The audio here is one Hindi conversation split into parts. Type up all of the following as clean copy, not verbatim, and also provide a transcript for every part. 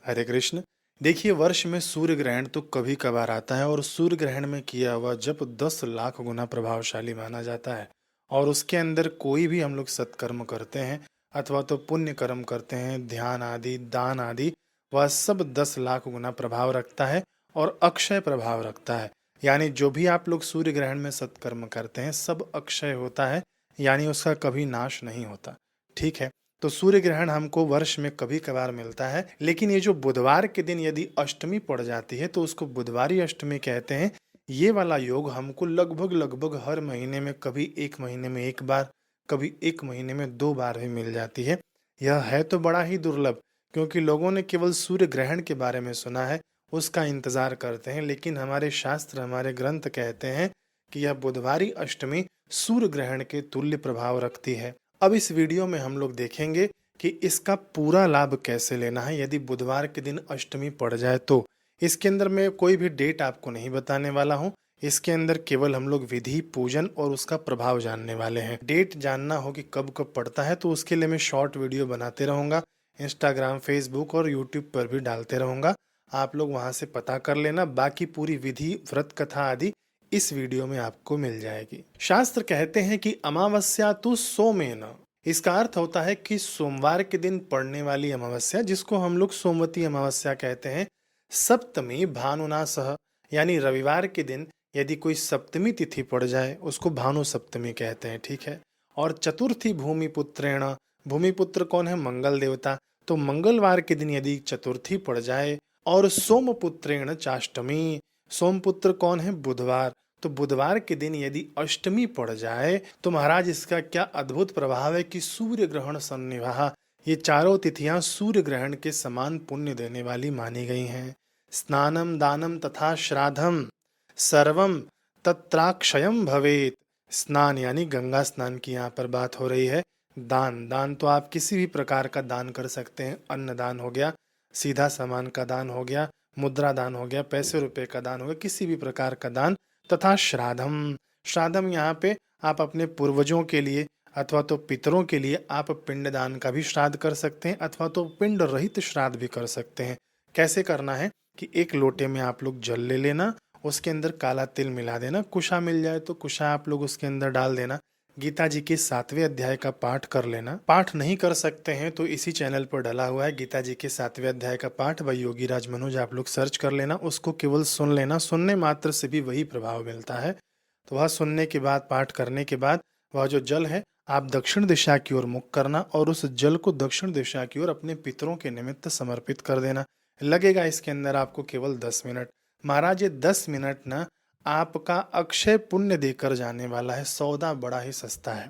हरे कृष्ण। देखिए, वर्ष में सूर्य ग्रहण तो कभी कभार आता है और सूर्य ग्रहण में किया हुआ जप 10 लाख गुना प्रभावशाली माना जाता है। और उसके अंदर कोई भी हम लोग सत्कर्म करते हैं अथवा तो पुण्य कर्म करते हैं, ध्यान आदि, दान आदि, वह सब 10 लाख गुना प्रभाव रखता है और अक्षय प्रभाव रखता है। यानी जो भी आप लोग सूर्य ग्रहण में सत्कर्म करते हैं सब अक्षय होता है, यानी उसका कभी नाश नहीं होता। ठीक है। तो सूर्य ग्रहण हमको वर्ष में कभी कभार मिलता है, लेकिन ये जो बुधवार के दिन यदि अष्टमी पड़ जाती है तो उसको बुधवारी अष्टमी कहते हैं। ये वाला योग हमको लगभग लगभग हर महीने में, कभी एक महीने में एक बार, कभी एक महीने में 2 बार भी मिल जाती है। यह है तो बड़ा ही दुर्लभ, क्योंकि लोगों ने केवल सूर्य ग्रहण के बारे में सुना है, उसका इंतजार करते हैं, लेकिन हमारे शास्त्र, हमारे ग्रंथ कहते हैं कि यह बुधवारी अष्टमी सूर्य ग्रहण के तुल्य प्रभाव रखती है। अब इस वीडियो में हम लोग देखेंगे कि इसका पूरा लाभ कैसे लेना है यदि बुधवार के दिन अष्टमी पड़ जाए तो। इसके अंदर मैं कोई भी डेट आपको नहीं बताने वाला हूँ। इसके अंदर केवल हम लोग विधि, पूजन और उसका प्रभाव जानने वाले हैं। डेट जानना हो कि कब कब पड़ता है तो उसके लिए मैं शॉर्ट वीडियो बनाते रहूँगा, इंस्टाग्राम, फेसबुक और यूट्यूब पर भी डालते रहूँगा। आप लोग वहाँ से पता कर लेना। बाकी पूरी विधि, व्रत कथा आदि इस वीडियो में आपको मिल जाएगी। शास्त्र कहते हैं कि अमावस्या तो सोमेन, इसका अर्थ होता है कि सोमवार के दिन पड़ने वाली अमावस्या, जिसको हम लोग सोमवती अमावस्या कहते हैं। सप्तमी भानुना सह, यानी रविवार के दिन यदि कोई सप्तमी तिथि पड़ जाए उसको भानु सप्तमी कहते हैं। ठीक है। और चतुर्थी भूमिपुत्रेण, भूमिपुत्र कौन है? मंगल देवता। तो मंगलवार के दिन यदि चतुर्थी पड़ जाए, और सोमपुत्रेण चाष्टमी, सोमपुत्र कौन है? बुधवार। तो बुधवार के दिन यदि अष्टमी पड़ जाए तो महाराज इसका क्या अद्भुत प्रभाव है कि सूर्य ग्रहण सन्निवाह, ये चारों तिथियां सूर्य ग्रहण के समान पुण्य देने वाली मानी गई हैं। स्नानम दानम तथा श्राद्धम सर्वम तत्राक्षयम भवेत। स्नान यानी गंगा स्नान की यहाँ पर बात हो रही है। दान, दान तो आप किसी भी प्रकार का दान कर सकते हैं। अन्न दान हो गया, सीधा सामान का दान हो गया, मुद्रा दान हो गया, पैसे रुपए का दान हो गया, किसी भी प्रकार का दान। तथा श्राद्धम, श्राद्धम यहाँ पे आप अपने पूर्वजों के लिए अथवा तो पितरों के लिए आप पिंड दान का भी श्राद्ध कर सकते हैं, अथवा तो पिंड रहित श्राद्ध भी कर सकते हैं। कैसे करना है कि एक लोटे में आप लोग जल ले लेना, उसके अंदर काला तिल मिला देना, कुशा मिल जाए तो कुशा आप लोग उसके अंदर डाल देना। गीता जी के 7वें अध्याय का पाठ कर लेना। पाठ नहीं कर सकते हैं तो इसी चैनल पर डला हुआ है गीता जी के 7वें अध्याय का पाठ भाई योगीराज मनोज, आप लोग सर्च कर लेना, उसको केवल सुन लेना। सुनने मात्र से भी वही प्रभाव मिलता है। तो वह सुनने के बाद, पाठ करने के बाद, वह जो जल है आप दक्षिण दिशा की ओर मुख करना और उस जल को दक्षिण दिशा की ओर अपने पितरों के निमित्त समर्पित कर देना। लगेगा इसके अंदर आपको केवल 10 मिनट। महाराज ये 10 मिनट ना आपका अक्षय पुण्य देकर जाने वाला है। सौदा बड़ा ही सस्ता है।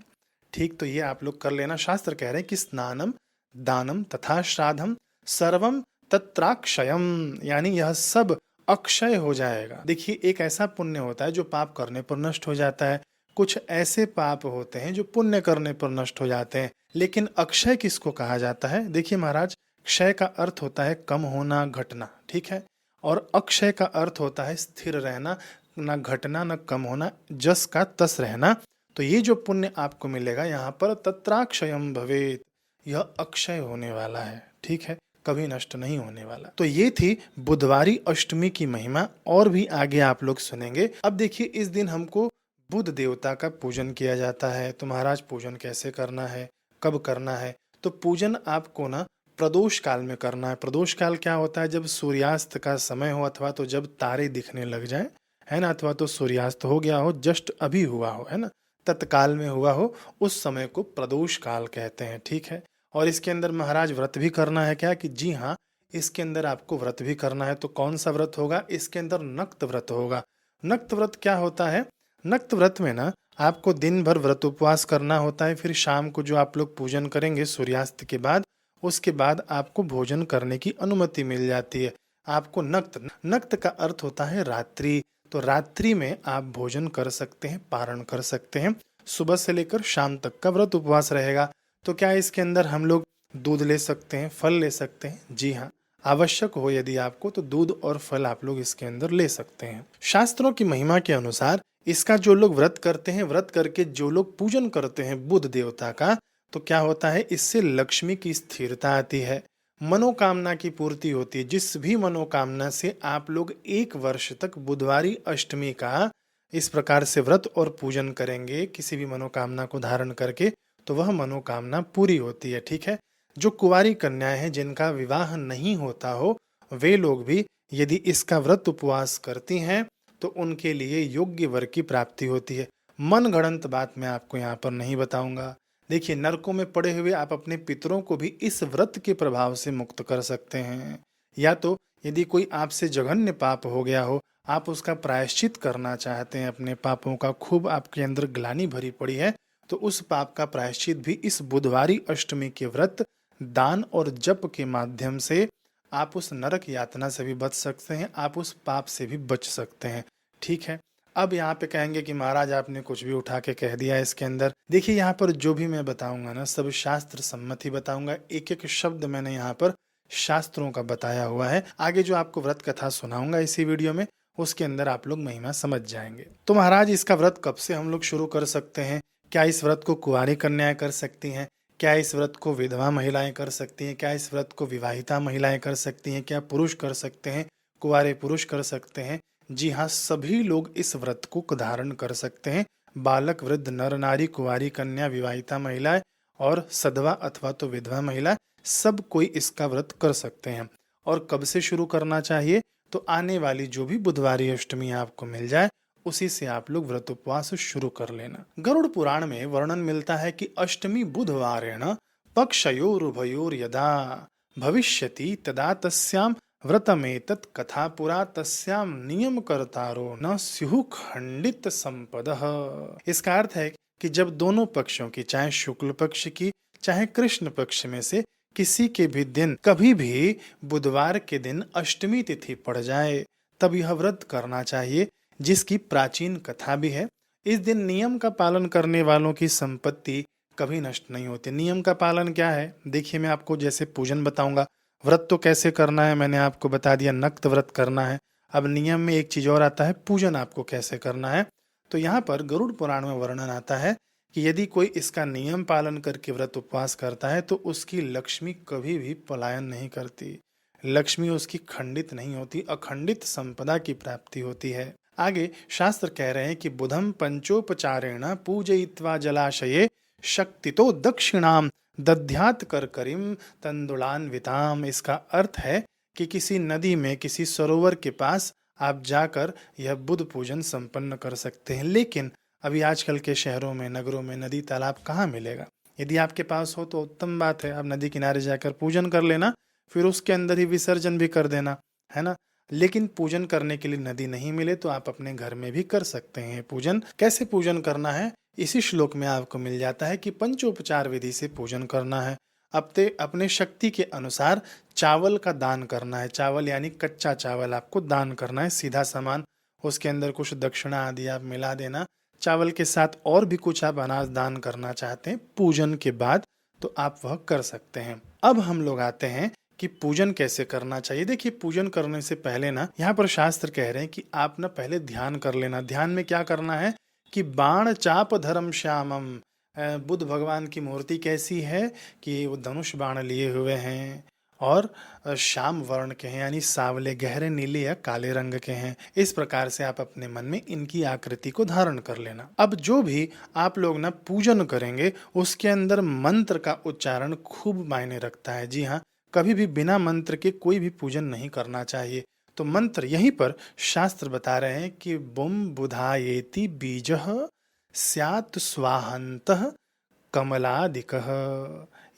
ठीक, तो ये आप लोग कर लेना। शास्त्र कह रहे हैं कि स्नानम दानम तथा श्राद्धम सर्वम तत्राक्षयम, यानी यह सब अक्षय हो जाएगा। देखिए, एक ऐसा पुण्य होता है जो पाप करने पर नष्ट हो जाता है, कुछ ऐसे पाप होते हैं जो पुण्य करने पर नष्ट हो जाते हैं। लेकिन अक्षय किसको कहा जाता है? देखिए महाराज, क्षय का अर्थ होता है कम होना, घटना। ठीक है। और अक्षय का अर्थ होता है स्थिर रहना, ना घटना ना कम होना, जस का तस रहना। तो ये जो पुण्य आपको मिलेगा यहाँ पर, तत्राक्षयम भवेत, यह अक्षय होने वाला है। ठीक है, कभी नष्ट नहीं होने वाला। तो ये थी बुधवारी अष्टमी की महिमा, और भी आगे आप लोग सुनेंगे। अब देखिए, इस दिन हमको बुध देवता का पूजन किया जाता है। तो महाराज पूजन कैसे करना है, कब करना है? तो पूजन आपको ना प्रदोष काल में करना है। प्रदोष काल क्या होता है? जब सूर्यास्त का समय हो, अथवा तो जब तारे दिखने लग जाए, है ना, अथवा तो सूर्यास्त हो गया हो, जस्ट अभी हुआ हो, है ना, तत्काल में हुआ हो, उस समय को प्रदोष काल कहते हैं। ठीक है। और इसके अंदर महाराज व्रत भी करना है क्या? कि जी हाँ, इसके अंदर आपको व्रत भी करना है। तो कौन सा व्रत होगा? इसके अंदर नक्त व्रत होगा। नक्त व्रत क्या होता है? नक्त व्रत में ना आपको दिन भर व्रत उपवास करना होता है। फिर शाम को जो आप लोग पूजन करेंगे सूर्यास्त के बाद, उसके बाद आपको भोजन करने की अनुमति मिल जाती है। आपको नक्त, नक्त का अर्थ होता है रात्रि। तो रात्रि में आप भोजन कर सकते हैं, पारण कर सकते हैं। सुबह से लेकर शाम तक का व्रत उपवास रहेगा। तो क्या इसके अंदर हम लोग दूध ले सकते हैं, फल ले सकते हैं? जी हाँ, आवश्यक हो यदि आपको तो दूध और फल आप लोग इसके अंदर ले सकते हैं। शास्त्रों की महिमा के अनुसार इसका जो लोग व्रत करते हैं, व्रत करके जो लोग पूजन करते हैं बुध देवता का, तो क्या होता है? इससे लक्ष्मी की स्थिरता आती है, मनोकामना की पूर्ति होती है। जिस भी मनोकामना से आप लोग 1 वर्ष तक बुधवारी अष्टमी का इस प्रकार से व्रत और पूजन करेंगे किसी भी मनोकामना को धारण करके, तो वह मनोकामना पूरी होती है, ठीक है। जो कुंवारी कन्याएं हैं जिनका विवाह नहीं होता हो, वे लोग भी यदि इसका व्रत उपवास करती हैं तो उनके लिए योग्य वर की प्राप्ति होती है। मन गढ़ंत बात मैं आपको यहाँ पर नहीं बताऊंगा। देखिए, नरकों में पड़े हुए आप अपने पितरों को भी इस व्रत के प्रभाव से मुक्त कर सकते हैं। या तो यदि कोई आपसे जघन्य पाप हो गया हो, आप उसका प्रायश्चित करना चाहते हैं, अपने पापों का खूब आपके अंदर ग्लानि भरी पड़ी है, तो उस पाप का प्रायश्चित भी इस बुधवारी अष्टमी के व्रत, दान और जप के माध्यम से आप उस नरक यातना से भी बच सकते हैं, आप उस पाप से भी बच सकते हैं, ठीक है। अब यहाँ पे कहेंगे कि महाराज आपने कुछ भी उठा के कह दिया इसके अंदर। देखिए, यहाँ पर जो भी मैं बताऊंगा ना, सब शास्त्र सम्मत ही बताऊंगा। एक एक शब्द मैंने यहाँ पर शास्त्रों का बताया हुआ है। आगे जो आपको व्रत कथा सुनाऊंगा इसी वीडियो में, उसके अंदर आप लोग महिमा समझ जाएंगे। तो महाराज, इसका व्रत कब से हम लोग शुरू कर सकते हैं? क्या इस व्रत को कुंवारी कन्याएं कर सकती हैं? क्या इस व्रत को विधवा महिलाएं कर सकती हैं? क्या इस व्रत को विवाहिता महिलाएं कर सकती हैं? क्या पुरुष कर सकते हैं? कुंवारे पुरुष कर सकते हैं? जी हाँ, सभी लोग इस व्रत को धारण कर सकते हैं। बालक, वृद्ध, नर नारी, कुंवारी कन्या, विवाहिता महिलाएं और सधवा अथवा तो विधवा महिला, सब कोई इसका व्रत कर सकते हैं। और कब से शुरू करना चाहिए? तो आने वाली जो भी बुधवारी अष्टमी आपको मिल जाए, उसी से आप लोग व्रत उपवास शुरू कर लेना। गरुड़ पुराण में वर्णन मिलता है कि अष्टमी बुधवारेण पक्षयोरुभयोर यदा भविष्यति तदा तस्याम व्रतमेतत् कथा पुरा तस्याम नियम कर्तारो न स्युः खंडित संपदः। इसका अर्थ है कि जब दोनों पक्षों की, चाहे शुक्ल पक्ष की चाहे कृष्ण पक्ष में से किसी के भी दिन, कभी भी बुधवार के दिन अष्टमी तिथि पड़ जाए, तब यह व्रत करना चाहिए, जिसकी प्राचीन कथा भी है। इस दिन नियम का पालन करने वालों की संपत्ति कभी नष्ट नहीं होती। नियम का पालन क्या है? देखिए, मैं आपको जैसे पूजन बताऊंगा, व्रत तो कैसे करना है मैंने आपको बता दिया, नक्त व्रत करना है। अब नियम में एक चीज और आता है, पूजन आपको कैसे करना है। तो यहाँ पर गरुड़ पुराण में वर्णन आता है कि यदि कोई इसका नियम पालन करके व्रत उपवास करता है तो उसकी लक्ष्मी कभी भी पलायन नहीं करती, लक्ष्मी उसकी खंडित नहीं होती, अखंडित संपदा की प्राप्ति होती है। आगे शास्त्र कह रहे हैं कि बुधम पंचोपचारेण पूजयित्वा जलाशये शक्तितो दक्षिणाम दध्यात करकरिम तंदुलान्विताम। इसका अर्थ है कि किसी नदी में, किसी सरोवर के पास आप जाकर यह बुध पूजन संपन्न कर सकते हैं। लेकिन अभी आजकल के शहरों में, नगरों में नदी तालाब कहाँ मिलेगा? यदि आपके पास हो तो उत्तम बात है, आप नदी किनारे जाकर पूजन कर लेना, फिर उसके अंदर ही विसर्जन भी कर देना, है ना। लेकिन पूजन करने के लिए नदी नहीं मिले तो आप अपने घर में भी कर सकते हैं पूजन। कैसे पूजन करना है इसी श्लोक में आपको मिल जाता है कि पंचोपचार विधि से पूजन करना है। अपने शक्ति के अनुसार चावल का दान करना है। चावल यानी कच्चा चावल आपको दान करना है, सीधा सामान, उसके अंदर कुछ दक्षिणा आदि आप मिला देना। चावल के साथ और भी कुछ आप अनाज दान करना चाहते हैं पूजन के बाद, तो आप वह कर सकते हैं। अब हम लोग आते हैं कि पूजन कैसे करना चाहिए। देखिए, पूजन करने से पहले ना, यहाँ पर शास्त्र कह रहे हैं कि आप ना पहले ध्यान कर लेना। ध्यान में क्या करना है कि बाण चाप धर्म श्यामम, बुद्ध भगवान की मूर्ति कैसी है कि वो धनुष बाण लिए हुए हैं और श्याम वर्ण के हैं, यानी सावले, गहरे नीले या काले रंग के हैं। इस प्रकार से आप अपने मन में इनकी आकृति को धारण कर लेना। अब जो भी आप लोग ना पूजन करेंगे, उसके अंदर मंत्र का उच्चारण खूब मायने रखता है। जी हाँ, कभी भी बिना मंत्र के कोई भी पूजन नहीं करना चाहिए। तो मंत्र यहीं पर शास्त्र बता रहे हैं कि बुम बुधायेति बीजः स्यात् स्वाहन्तः कमलादिकः।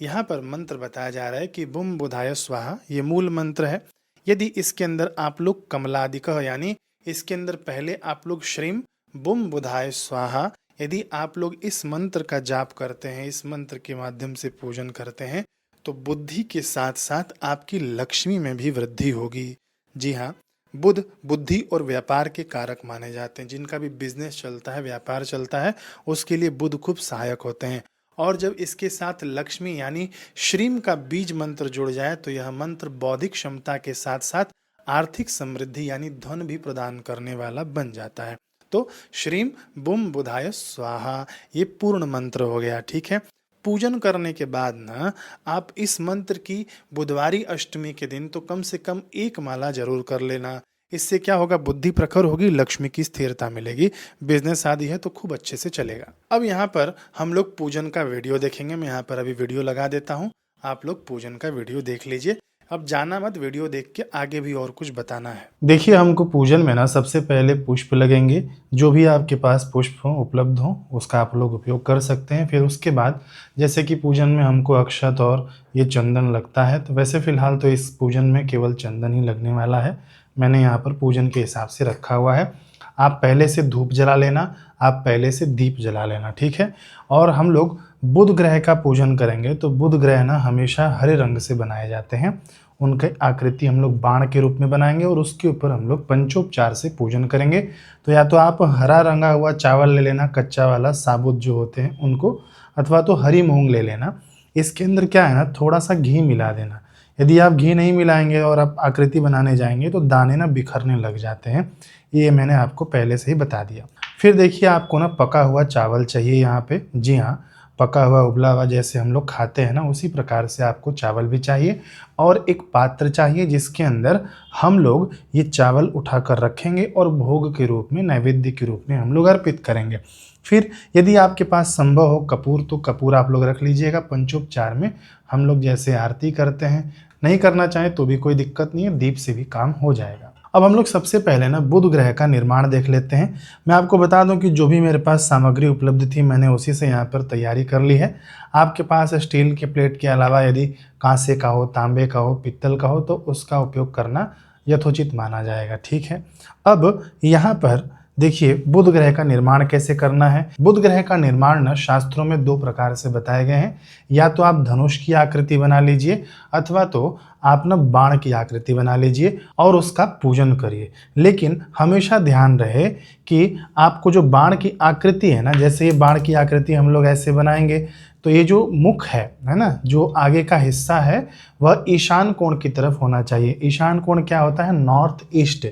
यहाँ पर मंत्र बताया जा रहा है कि बुम बुधाय स्वाहा, ये मूल मंत्र है। यदि इसके अंदर आप लोग कमलादिकः, यानी इसके अंदर पहले आप लोग श्रीम बुम बुधाय स्वाहा, यदि आप लोग इस मंत्र का जाप करते हैं, इस मंत्र के माध्यम से पूजन करते हैं, तो बुद्धि के साथ साथ आपकी लक्ष्मी में भी वृद्धि होगी। जी हाँ, बुध बुद्धि और व्यापार के कारक माने जाते हैं। जिनका भी बिजनेस चलता है, व्यापार चलता है, उसके लिए बुध खूब सहायक होते हैं। और जब इसके साथ लक्ष्मी यानी श्रीम का बीज मंत्र जुड़ जाए तो यह मंत्र बौद्धिक क्षमता के साथ साथ आर्थिक समृद्धि यानी धन भी प्रदान करने वाला बन जाता है। तो श्रीम बुम बुधाय स्वाहा, ये पूर्ण मंत्र हो गया, ठीक है। पूजन करने के बाद ना आप इस मंत्र की बुधवारी अष्टमी के दिन तो कम से कम एक माला जरूर कर लेना। इससे क्या होगा, बुद्धि प्रखर होगी, लक्ष्मी की स्थिरता मिलेगी, बिजनेस आदि है तो खूब अच्छे से चलेगा। अब यहाँ पर हम लोग पूजन का वीडियो देखेंगे। मैं यहाँ पर अभी वीडियो लगा देता हूँ, आप लोग पूजन का वीडियो देख लीजिए। अब जाना मत, वीडियो देख के आगे भी और कुछ बताना है। देखिए, हमको पूजन में ना सबसे पहले पुष्प लगेंगे। जो भी आपके पास पुष्प हो, उपलब्ध हो, उसका आप लोग उपयोग कर सकते हैं। फिर उसके बाद जैसे कि पूजन में हमको अक्षत और ये चंदन लगता है, तो वैसे फिलहाल तो इस पूजन में केवल चंदन ही लगने वाला है। मैंने यहाँ पर पूजन के हिसाब से रखा हुआ है। आप पहले से धूप जला लेना, आप पहले से दीप जला लेना, ठीक है। और हम लोग बुध ग्रह का पूजन करेंगे, तो बुध ग्रह ना हमेशा हरे रंग से बनाए जाते हैं। उनकी आकृति हम लोग बाण के रूप में बनाएंगे और उसके ऊपर हम लोग पंचोपचार से पूजन करेंगे। तो या तो आप हरा रंगा हुआ चावल ले लेना, कच्चा वाला साबुत जो होते हैं उनको, अथवा तो हरी मूंग ले लेना। इसके अंदर क्या है ना, थोड़ा सा घी मिला देना। यदि आप घी नहीं मिलाएंगे और आप आकृति बनाने जाएंगे तो दाने ना बिखरने लग जाते हैं। ये मैंने आपको पहले से ही बता दिया। फिर देखिए, आपको ना पका हुआ चावल चाहिए यहाँ पे। जी हाँ, पका हुआ उबला हुआ जैसे हम लोग खाते हैं ना, उसी प्रकार से आपको चावल भी चाहिए। और एक पात्र चाहिए जिसके अंदर हम लोग ये चावल उठाकर रखेंगे और भोग के रूप में, नैवेद्य के रूप में हम लोग अर्पित करेंगे। फिर यदि आपके पास संभव हो कपूर, तो कपूर आप लोग रख लीजिएगा। पंचोपचार में हम लोग जैसे आरती करते हैं, नहीं करना चाहें तो भी कोई दिक्कत नहीं है, दीप से भी काम हो जाएगा। अब हम लोग सबसे पहले ना बुध ग्रह का निर्माण देख लेते हैं। मैं आपको बता दूं कि जो भी मेरे पास सामग्री उपलब्ध थी मैंने उसी से यहाँ पर तैयारी कर ली है। आपके पास स्टील के प्लेट के अलावा यदि कांसे का हो, तांबे का हो, पित्तल का हो तो उसका उपयोग करना यथोचित माना जाएगा, ठीक है। अब यहाँ पर देखिए, बुध ग्रह का निर्माण कैसे करना है। बुध ग्रह का निर्माण ना शास्त्रों में दो प्रकार से बताए गए हैं। या तो आप धनुष की आकृति बना लीजिए, अथवा तो आप ना बाण की आकृति बना लीजिए और उसका पूजन करिए। लेकिन हमेशा ध्यान रहे कि आपको जो बाण की आकृति है ना, जैसे ये बाण की आकृति हम लोग ऐसे बनाएंगे, तो ये जो मुख है ना, जो आगे का हिस्सा है वह ईशान कोण की तरफ होना चाहिए। ईशान कोण क्या होता है, नॉर्थ ईस्ट,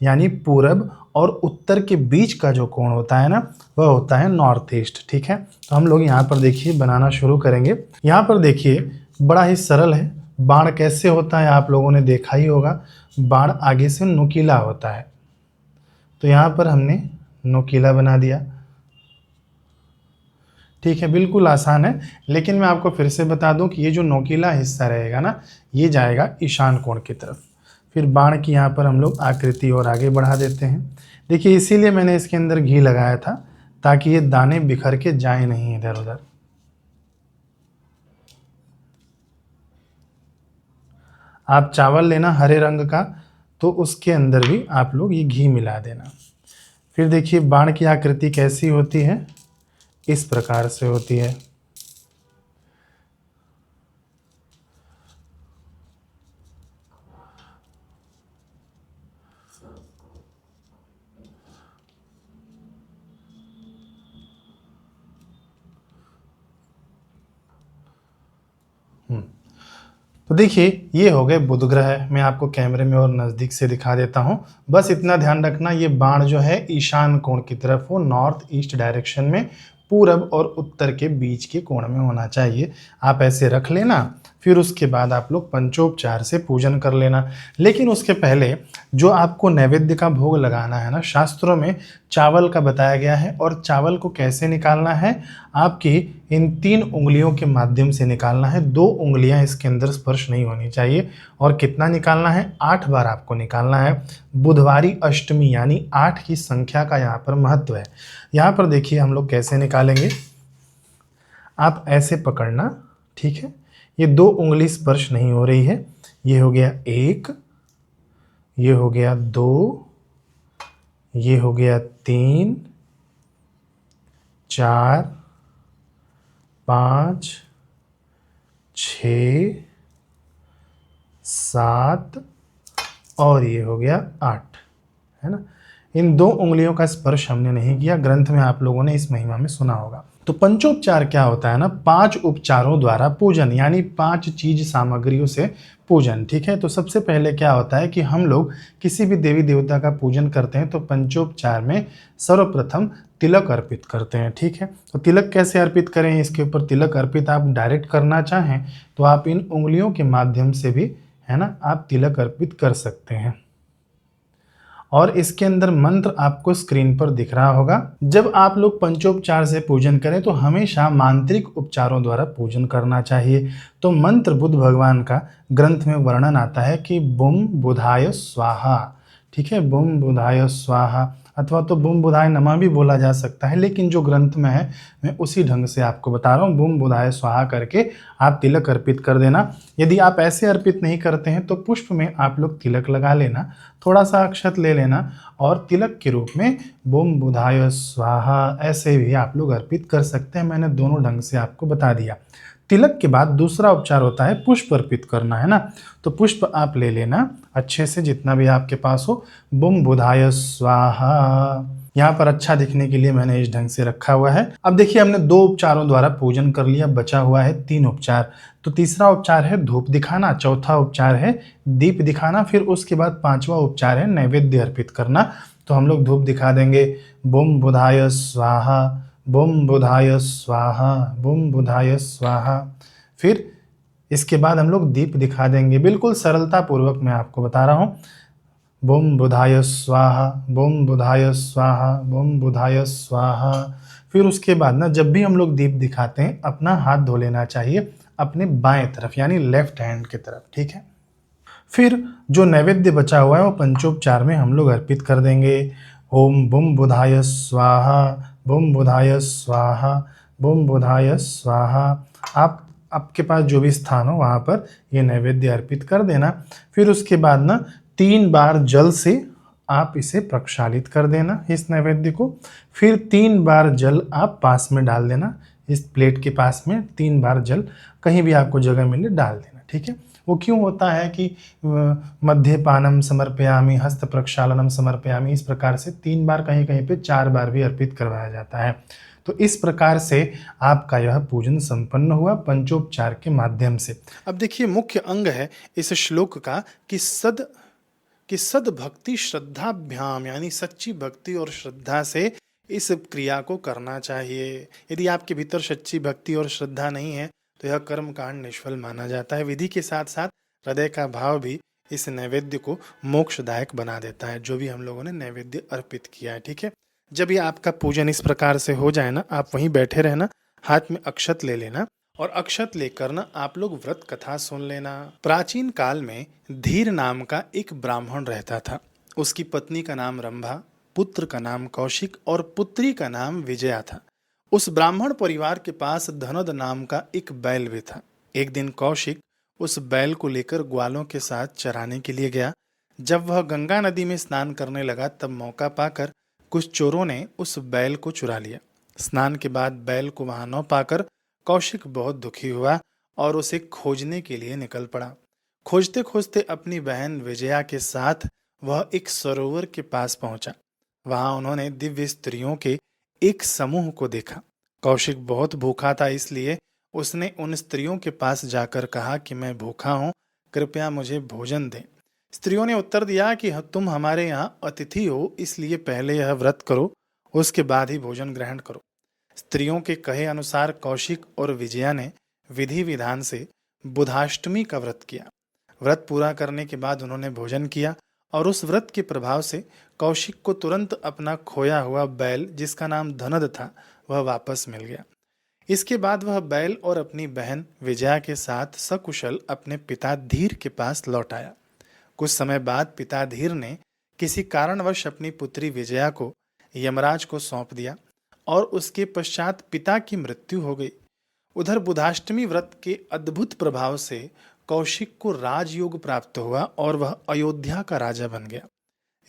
यानी पूरब और उत्तर के बीच का जो कोण होता है ना, वह होता है नॉर्थ ईस्ट, ठीक है। तो हम लोग यहाँ पर देखिए बनाना शुरू करेंगे। यहाँ पर देखिए, बड़ा ही सरल है। बाण कैसे होता है आप लोगों ने देखा ही होगा, बाण आगे से नुकीला होता है। तो यहाँ पर हमने नुकीला बना दिया, ठीक है। बिल्कुल आसान है, लेकिन मैं आपको फिर से बता दूं कि ये जो नोकीला हिस्सा रहेगा ना, ये जाएगा ईशान कोण की तरफ। फिर बाण की यहाँ पर हम लोग आकृति और आगे बढ़ा देते हैं। देखिए, इसीलिए मैंने इसके अंदर घी लगाया था ताकि ये दाने बिखर के जाए नहीं इधर उधर। आप चावल लेना हरे रंग का, तो उसके अंदर भी आप लोग ये घी मिला देना। फिर देखिए, बाण की आकृति कैसी होती है, इस प्रकार से होती है। तो देखिए, ये हो गए बुध ग्रह। मैं आपको कैमरे में और नज़दीक से दिखा देता हूँ। बस इतना ध्यान रखना, ये बाण जो है ईशान कोण की तरफ हो, नॉर्थ ईस्ट डायरेक्शन में, पूरब और उत्तर के बीच के कोण में होना चाहिए। आप ऐसे रख लेना। फिर उसके बाद आप लोग पंचोपचार से पूजन कर लेना। लेकिन उसके पहले जो आपको नैवेद्य का भोग लगाना है ना, शास्त्रों में चावल का बताया गया है। और चावल को कैसे निकालना है, आपकी इन 3 उंगलियों के माध्यम से निकालना है। 2 उंगलियां इसके अंदर स्पर्श नहीं होनी चाहिए। और कितना निकालना है, 8 बार आपको निकालना है। बुधवारी अष्टमी यानी 8 की संख्या का यहाँ पर महत्व है। यहाँ पर देखिए हम लोग कैसे निकालेंगे। आप ऐसे पकड़ना, ठीक है। ये 2 उंगली स्पर्श नहीं हो रही है। ये हो गया 1, ये हो गया 2, ये हो गया 3, 4, 5, 6, 7 और ये हो गया 8, है ना। इन 2 उंगलियों का स्पर्श हमने नहीं किया। ग्रंथ में आप लोगों ने इस महिमा में सुना होगा। तो पंचोपचार क्या होता है ना, 5 उपचारों द्वारा पूजन, यानी 5 चीज सामग्रियों से पूजन, ठीक है। तो सबसे पहले क्या होता है कि हम लोग किसी भी देवी देवता का पूजन करते हैं तो पंचोपचार में सर्वप्रथम तिलक अर्पित करते हैं। ठीक है, तो तिलक कैसे अर्पित करें, इसके ऊपर तिलक अर्पित आप डायरेक्ट करना चाहें तो आप इन उंगलियों के माध्यम से भी, है ना, आप तिलक अर्पित कर सकते हैं। और इसके अंदर मंत्र आपको स्क्रीन पर दिख रहा होगा। जब आप लोग पंचोपचार से पूजन करें तो हमेशा मांत्रिक उपचारों द्वारा पूजन करना चाहिए। तो मंत्र बुद्ध भगवान का ग्रंथ में वर्णन आता है कि बुम बुधाय स्वाहा। ठीक है, बुम बुधाय स्वाहा, अथवा तो बुम बुधाय नमः भी बोला जा सकता है, लेकिन जो ग्रंथ में है मैं उसी ढंग से आपको बता रहा हूँ। बुम बुधाय स्वाहा करके आप तिलक अर्पित कर देना। यदि आप ऐसे अर्पित नहीं करते हैं तो पुष्प में आप लोग तिलक लगा लेना, थोड़ा सा अक्षत ले लेना और तिलक के रूप में बुम बुधाय स्वाहा ऐसे भी आप लोग अर्पित कर सकते हैं। मैंने दोनों ढंग से आपको बता दिया। तिलक के बाद दूसरा उपचार होता है पुष्प अर्पित करना, है ना। तो पुष्प आप ले लेना अच्छे से, जितना भी आपके पास हो। बुम बुधाय स्वाहा यहाँ पर अच्छा दिखने के लिए मैंने इस ढंग से रखा हुआ है। अब देखिए, हमने 2 उपचारों द्वारा पूजन कर लिया, बचा हुआ है 3 उपचार। तो तीसरा उपचार है धूप दिखाना, चौथा उपचार है दीप दिखाना, फिर उसके बाद 5वां उपचार है नैवेद्य अर्पित करना। तो हम लोग धूप दिखा देंगे, बुम बुधाय स्वाहा, बुम बुधाय स्वाहा, बुम बुधाय स्वाहा। फिर इसके बाद हम लोग दीप दिखा देंगे, बिल्कुल सरलता पूर्वक मैं आपको बता रहा हूँ। बुम बुधाय स्वाहा, बुम बुधाय स्वाहा, बुम बुधाय स्वाहा। फिर उसके बाद ना, जब भी हम लोग दीप दिखाते हैं अपना हाथ धो लेना चाहिए अपने बाएं तरफ, यानी लेफ्ट हैंड की तरफ। ठीक है, फिर जो नैवेद्य बचा हुआ है वो पंचोपचार में हम लोग अर्पित कर देंगे। ओम बुम बुधाय स्वाहा, बुम बुधाय स्वाहा, बुम बुधाय स्वाहा। आप आपके पास जो भी स्थान हो वहाँ पर ये नैवेद्य अर्पित कर देना। फिर उसके बाद ना 3 बार जल से आप इसे प्रक्षालित कर देना, इस नैवेद्य को। फिर 3 बार जल आप पास में डाल देना, इस प्लेट के पास में 3 बार जल कहीं भी आपको जगह मिले डाल देना। ठीक है, वो क्यों होता है कि मध्यपानम समर्पयामि, हस्त प्रक्षालनम समर्पयामि, इस प्रकार से 3 बार, कहीं कहीं पे 4 बार भी अर्पित करवाया जाता है। तो इस प्रकार से आपका यह पूजन संपन्न हुआ पंचोपचार के माध्यम से। अब देखिए, मुख्य अंग है इस श्लोक का कि सद भक्ति श्रद्धाभ्याम, यानी सच्ची भक्ति और श्रद्धा से इस क्रिया को करना चाहिए। यदि आपके भीतर सच्ची भक्ति और श्रद्धा नहीं है तो यह कर्म कांड निष्फल माना जाता है। विधि के साथ साथ हृदय का भाव भी इस नैवेद्य को मोक्षदायक बना देता है, जो भी हम लोगों ने नैवेद्य अर्पित किया है। ठीक है, जब ये आपका पूजन इस प्रकार से हो जाए ना, आप वहीं बैठे रहना, हाथ में अक्षत ले लेना और अक्षत लेकर ना आप लोग व्रत कथा सुन लेना। प्राचीन काल में धीर नाम का एक ब्राह्मण रहता था। उसकी पत्नी का नाम रंभा, पुत्र का नाम कौशिक और पुत्री का नाम विजया था। उस ब्राह्मण परिवार के पास धनद नाम का एक बैल भी था। एक दिन कौशिक उस बैल को लेकर ग्वालों के साथ चराने के लिए गया। जब वह गंगा नदी में स्नान करने लगा तब मौका पाकर कुछ चोरों ने उस बैल को चुरा लिया। स्नान के बाद बैल को वहां न पाकर कौशिक बहुत दुखी हुआ और उसे खोजने के लिए निकल पड़ा। खोजते खोजते अपनी बहन विजया के साथ वह एक सरोवर के पास पहुंचा। वहां उन्होंने दिव्य स्त्रियों के एक समूह को देखा। कौशिक बहुत भूखा था, इसलिए उसने उन स्त्रियों के पास जाकर कहा कि मैं भूखा हूं, कृपया मुझे भोजन दें। स्त्रियों ने उत्तर दिया कि तुम हमारे यहाँ अतिथि हो, इसलिए पहले यह व्रत करो, उसके बाद ही भोजन ग्रहण करो। स्त्रियों के कहे अनुसार कौशिक और विजया ने विधि विधान से बुधाष्टमी का व्रत किया। व्रत पूरा करने के बाद उन्होंने भोजन किया और उस व्रत के प्रभाव से कौशिक को तुरंत अपना खोया हुआ बैल, जिसका नाम धनद था, वह वापस मिल गया। इसके बाद वह बैल और अपनी बहन विजया के साथ सकुशल अपने पिता धीर के पास लौट आया। कुछ समय बाद पिता धीर ने किसी कारणवश अपनी पुत्री विजया को यमराज को सौंप दिया और उसके पश्चात पिता की मृत्यु हो गई। उधर बुधाष्टमी व्रत के अद्भुत प्रभाव से कौशिक को राजयोग प्राप्त हुआ और वह अयोध्या का राजा बन गया।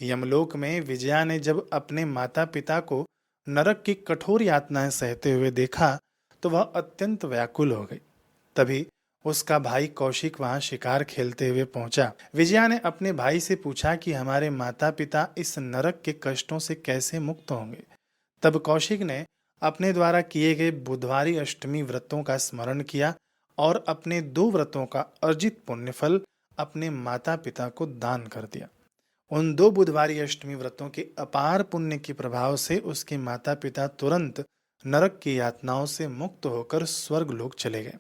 यमलोक में विजया ने जब अपने माता पिता को नरक की कठोर यातनाएं सहते हुए देखा तो वह अत्यंत व्याकुल हो गई। तभी उसका भाई कौशिक वहां शिकार खेलते हुए पहुंचा। विजया ने अपने भाई से पूछा कि हमारे माता पिता इस नरक के कष्टों से कैसे मुक्त होंगे। तब कौशिक ने अपने द्वारा किए गए बुधवारी अष्टमी व्रतों का स्मरण किया और अपने 2 व्रतों का अर्जित पुण्यफल अपने माता पिता को दान कर दिया। उन 2 बुधवारी अष्टमी व्रतों के अपार पुण्य के प्रभाव से उसके माता-पिता तुरंत नरक की यातनाओं से मुक्त होकर स्वर्ग लोक चले गए।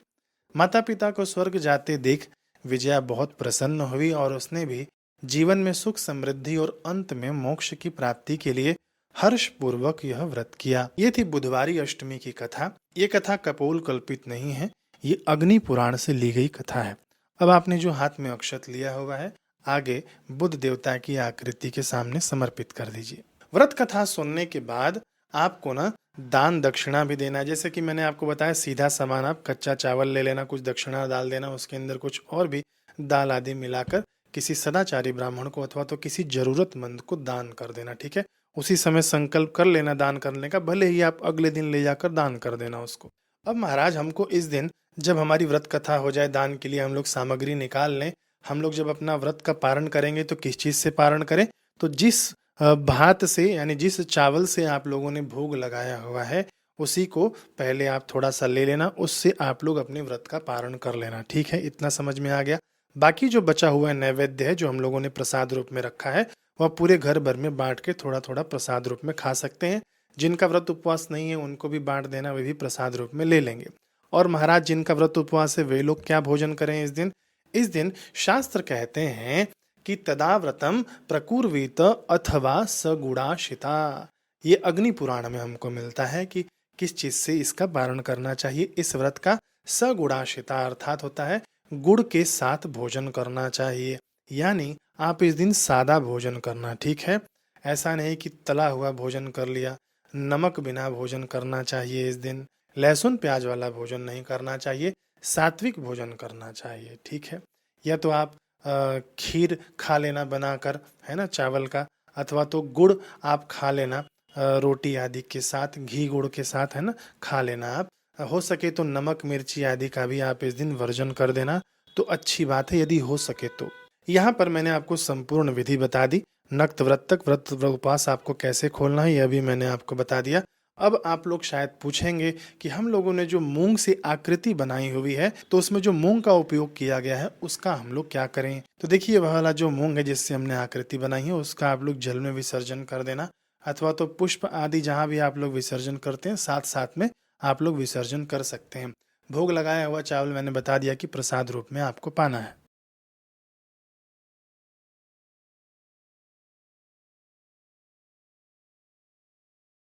माता-पिता को स्वर्ग जाते देख विजया बहुत प्रसन्न हुई और उसने भी जीवन में सुख समृद्धि और अंत में मोक्ष की प्राप्ति के लिए हर्षपूर्वक यह व्रत किया। ये थी बुधवारी अष्टमी की कथा। ये कथा कपोल कल्पित नहीं है, ये अग्नि पुराण से ली गई कथा है। अब आपने जो हाथ में अक्षत लिया हुआ है, आगे बुद्ध देवता की आकृति के सामने समर्पित कर दीजिए। व्रत कथा सुनने के बाद आपको ना दान दक्षिणा भी देना है। जैसे कि मैंने आपको बताया, सीधा सामान आप कच्चा चावल ले लेना, कुछ दक्षिणा डाल देना, उसके अंदर कुछ और भी दाल आदि मिलाकर किसी सदाचारी ब्राह्मण को अथवा तो किसी जरूरतमंद को दान कर देना। ठीक है, उसी समय संकल्प कर लेना दान करने का, भले ही आप अगले दिन ले जाकर दान कर देना उसको। अब महाराज, हमको इस दिन जब हमारी व्रत कथा हो जाए, दान के लिए हम लोग सामग्री निकाल लें। हम लोग जब अपना व्रत का पारण करेंगे तो किस चीज से पारण करें? तो जिस भात से यानी जिस चावल से आप लोगों ने भोग लगाया हुआ है, उसी को पहले आप थोड़ा सा ले लेना, उससे आप लोग अपने व्रत का पारण कर लेना। ठीक है, इतना समझ में आ गया। बाकी जो बचा हुआ नैवेद्य है, जो हम लोगों ने प्रसाद रूप में रखा है, वह पूरे घर भर में बांट के थोड़ा थोड़ा प्रसाद रूप में खा सकते हैं। जिनका व्रत उपवास नहीं है उनको भी बांट देना, वे भी प्रसाद रूप में ले लेंगे। और महाराज, जिनका व्रत उपवास है वे लोग क्या भोजन करें इस दिन? इस दिन शास्त्र कहते हैं कि तदा व्रतम प्रकुर्वीत अथवा सगुणाशिता। ये अग्नि पुराण में हमको मिलता है कि किस चीज से इसका पारण करना चाहिए। इस व्रत का सगुणाशिता अर्थात होता है गुड़ के साथ भोजन करना चाहिए, यानी आप इस दिन सादा भोजन करना। ठीक है, ऐसा नहीं कि तला हुआ भोजन कर लिया। नमक बिना भोजन करना चाहिए इस दिन। लहसुन प्याज वाला भोजन नहीं करना चाहिए, सात्विक भोजन करना चाहिए। ठीक है, या तो आप खीर खा लेना बनाकर, है ना, चावल का, अथवा तो गुड़ आप खा लेना रोटी आदि के साथ, घी गुड़ के साथ, है ना, खा लेना आप। हो सके तो नमक मिर्ची आदि का भी आप इस दिन वर्जन कर देना तो अच्छी बात है, यदि हो सके तो। यहाँ पर मैंने आपको संपूर्ण विधि बता दी। नक्त व्रत तक व्रत उपवास आपको कैसे खोलना है यह भी मैंने आपको बता दिया। अब आप लोग शायद पूछेंगे कि हम लोगों ने जो मूंग से आकृति बनाई हुई है, तो उसमें जो मूंग का उपयोग किया गया है उसका हम लोग क्या करें? तो देखिए, वह वाला जो मूंग है जिससे हमने आकृति बनाई है, उसका आप लोग जल में विसर्जन कर देना, अथवा तो पुष्प आदि जहाँ भी आप लोग विसर्जन करते हैं साथ साथ में आप लोग विसर्जन कर सकते हैं। भोग लगाया हुआ चावल मैंने बता दिया कि प्रसाद रूप में आपको पाना है।